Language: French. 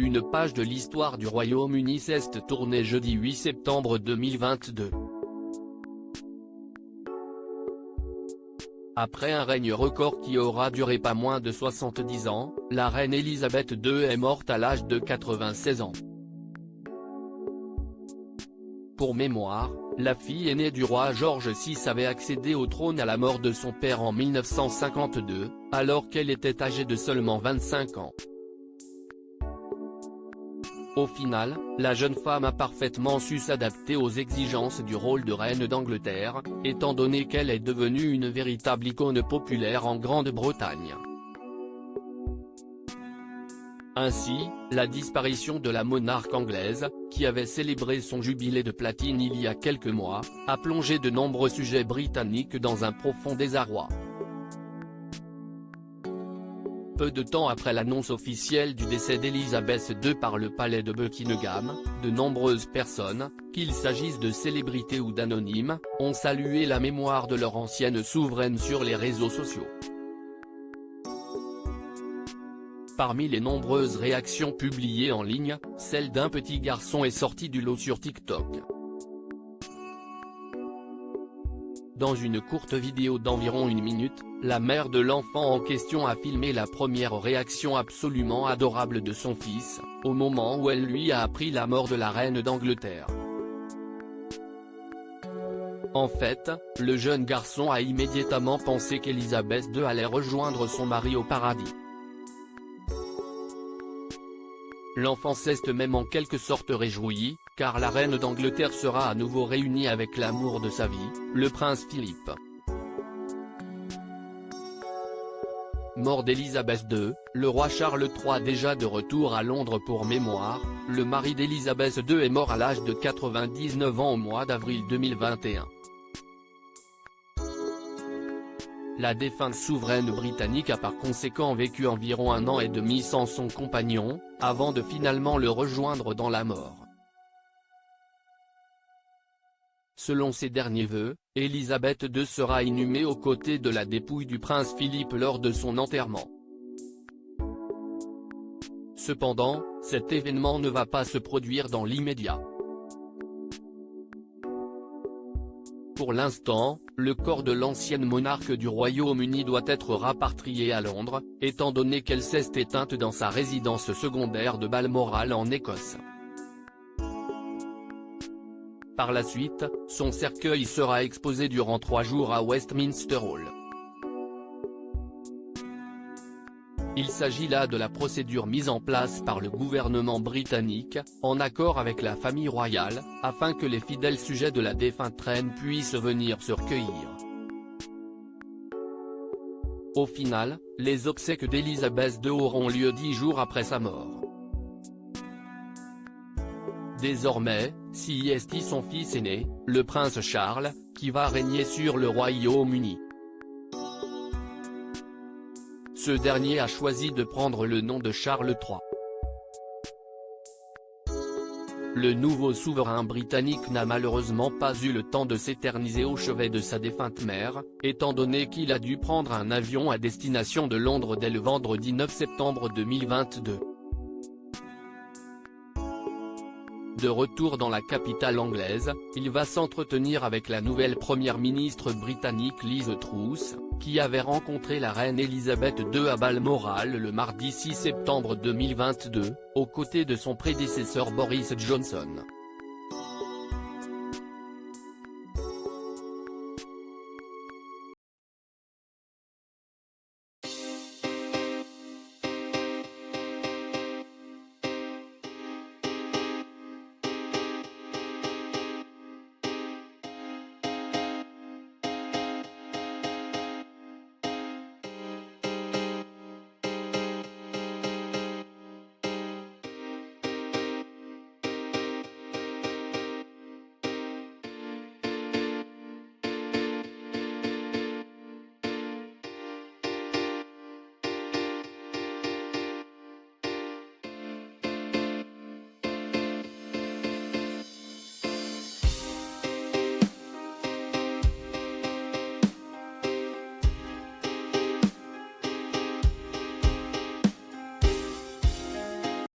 Une page de l'histoire du Royaume-Uni s'est tournée jeudi 8 septembre 2022. Après un règne record qui aura duré pas moins de 70 ans, la reine Elisabeth II est morte à l'âge de 96 ans. Pour mémoire, la fille aînée du roi George VI avait accédé au trône à la mort de son père en 1952, alors qu'elle était âgée de seulement 25 ans. Au final, la jeune femme a parfaitement su s'adapter aux exigences du rôle de reine d'Angleterre, étant donné qu'elle est devenue une véritable icône populaire en Grande-Bretagne. Ainsi, la disparition de la monarque anglaise, qui avait célébré son jubilé de platine il y a quelques mois, a plongé de nombreux sujets britanniques dans un profond désarroi. Peu de temps après l'annonce officielle du décès d'Elisabeth II par le palais de Buckingham, de nombreuses personnes, qu'il s'agisse de célébrités ou d'anonymes, ont salué la mémoire de leur ancienne souveraine sur les réseaux sociaux. Parmi les nombreuses réactions publiées en ligne, celle d'un petit garçon est sortie du lot sur TikTok. Dans une courte vidéo d'environ 1 minute, la mère de l'enfant en question a filmé la première réaction absolument adorable de son fils, au moment où elle lui a appris la mort de la reine d'Angleterre. En fait, le jeune garçon a immédiatement pensé qu'Elisabeth II allait rejoindre son mari au paradis. L'enfant s'est même en quelque sorte réjoui, car la reine d'Angleterre sera à nouveau réunie avec l'amour de sa vie, le prince Philippe. Mort d'Elisabeth II, le roi Charles III déjà de retour à Londres pour mémoire, le mari d'Elisabeth II est mort à l'âge de 99 ans au mois d'avril 2021. La défunte souveraine britannique a par conséquent vécu environ 1 an et demi sans son compagnon, avant de finalement le rejoindre dans la mort. Selon ses derniers vœux, Elisabeth II sera inhumée aux côtés de la dépouille du prince Philippe lors de son enterrement. Cependant, cet événement ne va pas se produire dans l'immédiat. Pour l'instant, le corps de l'ancienne monarque du Royaume-Uni doit être rapatrié à Londres, étant donné qu'elle s'est éteinte dans sa résidence secondaire de Balmoral en Écosse. Par la suite, son cercueil sera exposé durant 3 jours à Westminster Hall. Il s'agit là de la procédure mise en place par le gouvernement britannique, en accord avec la famille royale, afin que les fidèles sujets de la défunte reine puissent venir se recueillir. Au final, les obsèques d'Elisabeth II auront lieu 10 jours après sa mort. Désormais, c'est son fils aîné, le prince Charles, qui va régner sur le Royaume-Uni. Ce dernier a choisi de prendre le nom de Charles III. Le nouveau souverain britannique n'a malheureusement pas eu le temps de s'éterniser au chevet de sa défunte mère, étant donné qu'il a dû prendre un avion à destination de Londres dès le vendredi 9 septembre 2022. De retour dans la capitale anglaise, il va s'entretenir avec la nouvelle première ministre britannique Liz Truss, qui avait rencontré la reine Elisabeth II à Balmoral le mardi 6 septembre 2022, aux côtés de son prédécesseur Boris Johnson.